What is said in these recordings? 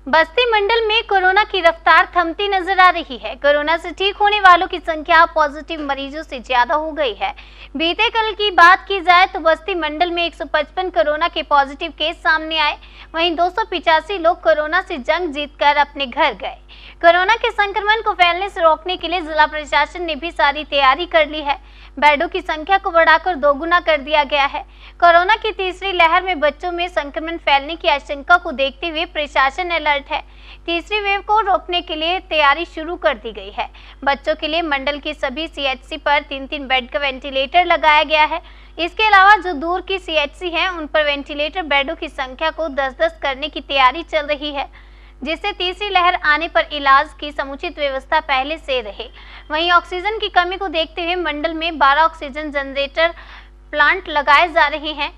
बस्ती मंडल में कोरोना की रफ्तार थमती नजर आ रही है। कोरोना से ठीक होने वालों की संख्या पॉजिटिव मरीजों से ज्यादा हो गई है। बीते कल की बात की जाए तो बस्ती मंडल में 155 कोरोना के पॉजिटिव केस सामने आए। वहीं 285 लोग कोरोना से जंग जीतकर अपने घर गए। कोरोना के संक्रमण को फैलने से रोकने के लिए जिला प्रशासन ने भी सारी तैयारी कर ली है। बेडों की संख्या को बढ़ाकर दोगुना कर दिया गया है। कोरोना की तीसरी लहर में बच्चों में संक्रमण फैलने की आशंका को देखते हुए प्रशासन अलर्ट है। तीसरी वेव को रोकने के लिए तैयारी शुरू कर दी गई है। बच्चों के लिए मंडल के सभी सीएचसी पर 3-3 बेड का वेंटिलेटर लगाया गया है। इसके अलावा जो दूर की सीएचसी हैं उन पर वेंटिलेटर बेडों की संख्या को 10-10 करने की तैयारी चल रही है, जिससे तीसरी लहर आने पर इलाज की समुचित व्यवस्था पहले से रहे। वहीं ऑक्सीजन की कमी को देखते हुए मंडल में 12 ऑक्सीजन जनरेटर प्लांट लगाए जा रहे हैं,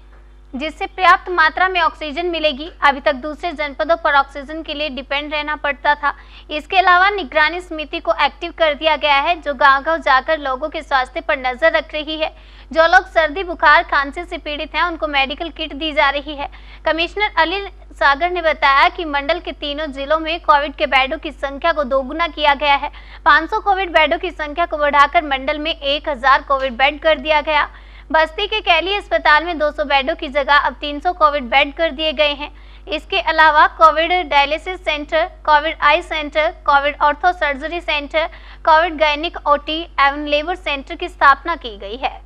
जिससे पर्याप्त मात्रा में ऑक्सीजन मिलेगी। अभी तक दूसरे जनपदों पर ऑक्सीजन के लिए डिपेंड रहना पड़ता था। इसके अलावा निगरानी समिति को एक्टिव कर दिया गया है, जो गांव-गांव जाकर लोगों के स्वास्थ्य पर नजर रख रही है। जो लोग सर्दी बुखार खांसी से पीड़ित हैं उनको मेडिकल किट दी जा रही है। कमिश्नर अनिल सागर ने बताया कि मंडल के तीनों जिलों में कोविड के बेडों की संख्या को दोगुना किया गया है। 500 कोविड बेडों की संख्या को बढ़ाकर मंडल में 1000 कोविड बेड कर दिया गया। बस्ती के कैली अस्पताल में 200 बेडों की जगह अब 300 कोविड बेड कर दिए गए हैं। इसके अलावा Covid dialysis centre, Covid eye centre, Covid ortho surgery centre, Covid gynaec OT एवं लेबर सेंटर की स्थापना की गई है।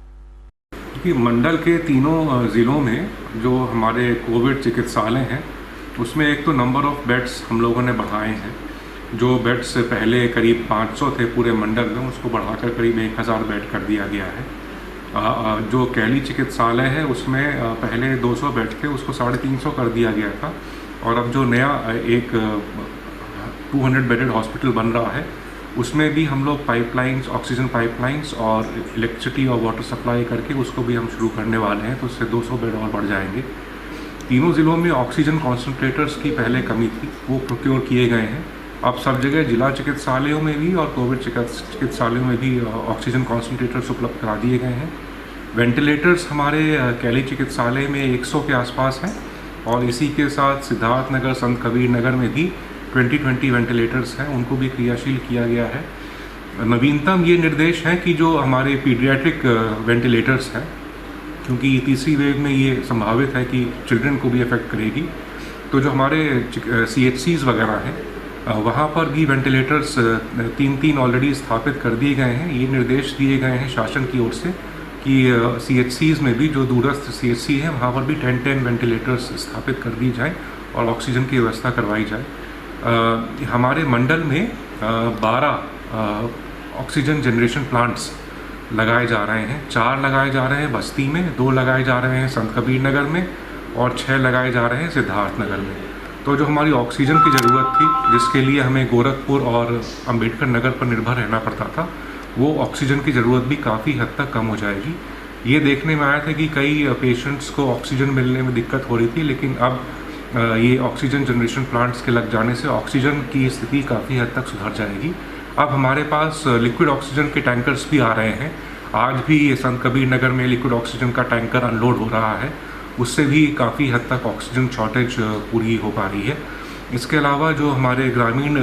कि मंडल के तीनों ज़िलों में जो हमारे कोविड चिकित्सालय हैं उसमें एक तो नंबर ऑफ़ बेड्स हम लोगों ने बढ़ाए हैं। जो बेड्स पहले करीब 500 थे पूरे मंडल में, उसको बढ़ाकर करीब 1000 बेड कर दिया गया है। जो कैली चिकित्सालय है उसमें पहले 200 बेड थे, उसको 350 कर दिया गया था। और अब जो नया एक 200 बेडेड हॉस्पिटल बन रहा है उसमें भी हम लोग पाइपलाइंस, ऑक्सीजन पाइपलाइंस और इलेक्ट्रिसिटी और वाटर सप्लाई करके उसको भी हम शुरू करने वाले हैं, तो उससे 200 बेड और बढ़ जाएंगे। तीनों ज़िलों में ऑक्सीजन कॉन्सनट्रेटर्स की पहले कमी थी, वो प्रोक्योर किए गए हैं। अब सब जगह जिला चिकित्सालयों में भी और कोविड चिकित्सालयों में भी ऑक्सीजन कॉन्सनट्रेटर्स उपलब्ध करा दिए गए हैं। वेंटिलेटर्स हमारे कैली चिकित्सालय में 100 के आसपास हैं और इसी के साथ सिद्धार्थ नगर, संत कबीर नगर में भी 20 वेंटिलेटर्स हैं, उनको भी क्रियाशील किया गया है। नवीनतम ये निर्देश है कि जो हमारे पीडियाट्रिक वेंटिलेटर्स हैं, क्योंकि तीसरी वेव में ये संभावित है कि चिल्ड्रन को भी अफेक्ट करेगी, तो जो हमारे CHCs वगैरह हैं वहाँ पर भी वेंटिलेटर्स 3-3 ऑलरेडी स्थापित कर दिए गए हैं। ये निर्देश दिए गए हैं शासन की ओर से कि CHCs में भी, जो दूरस्थ CHC हैं वहाँ पर भी 10 वेंटिलेटर्स स्थापित कर दी जाए और ऑक्सीजन की व्यवस्था करवाई जाए। हमारे मंडल में 12 ऑक्सीजन जनरेशन प्लांट्स लगाए जा रहे हैं। 4 लगाए जा रहे हैं बस्ती में, 2 लगाए जा रहे हैं संत कबीर नगर में और 6 लगाए जा रहे हैं सिद्धार्थ नगर में। तो जो हमारी ऑक्सीजन की ज़रूरत थी, जिसके लिए हमें गोरखपुर और अंबेडकर नगर पर निर्भर रहना पड़ता था, वो ऑक्सीजन की ज़रूरत भी काफ़ी हद तक कम हो जाएगी। ये देखने में आया था कि कई पेशेंट्स को ऑक्सीजन मिलने में दिक्कत हो रही थी, लेकिन अब ये ऑक्सीजन जनरेशन प्लांट्स के लग जाने से ऑक्सीजन की स्थिति काफ़ी हद तक सुधर जाएगी। अब हमारे पास लिक्विड ऑक्सीजन के टैंकर्स भी आ रहे हैं। आज भी संत कबीर नगर में लिक्विड ऑक्सीजन का टैंकर अनलोड हो रहा है, उससे भी काफ़ी हद तक ऑक्सीजन शॉर्टेज पूरी हो पा रही है। इसके अलावा जो हमारे ग्रामीण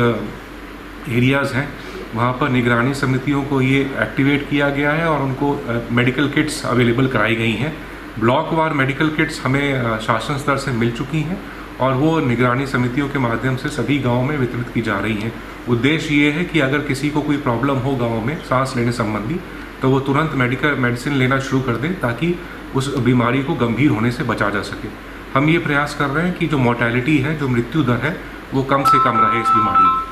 एरियाज़ हैं वहाँ पर निगरानी समितियों को ये एक्टिवेट किया गया है और उनको मेडिकल किट्स अवेलेबल कराई गई हैं। ब्लॉक वार मेडिकल किट्स हमें शासन स्तर से मिल चुकी हैं और वो निगरानी समितियों के माध्यम से सभी गाँवों में वितरित की जा रही हैं। उद्देश्य ये है कि अगर किसी को कोई प्रॉब्लम हो गाँव में सांस लेने संबंधी, तो वो तुरंत मेडिसिन लेना शुरू कर दें, ताकि उस बीमारी को गंभीर होने से बचा जा सके। हम ये प्रयास कर रहे हैं कि जो मोर्टेलिटी है, जो मृत्यु दर है, वो कम से कम रहे इस बीमारी में।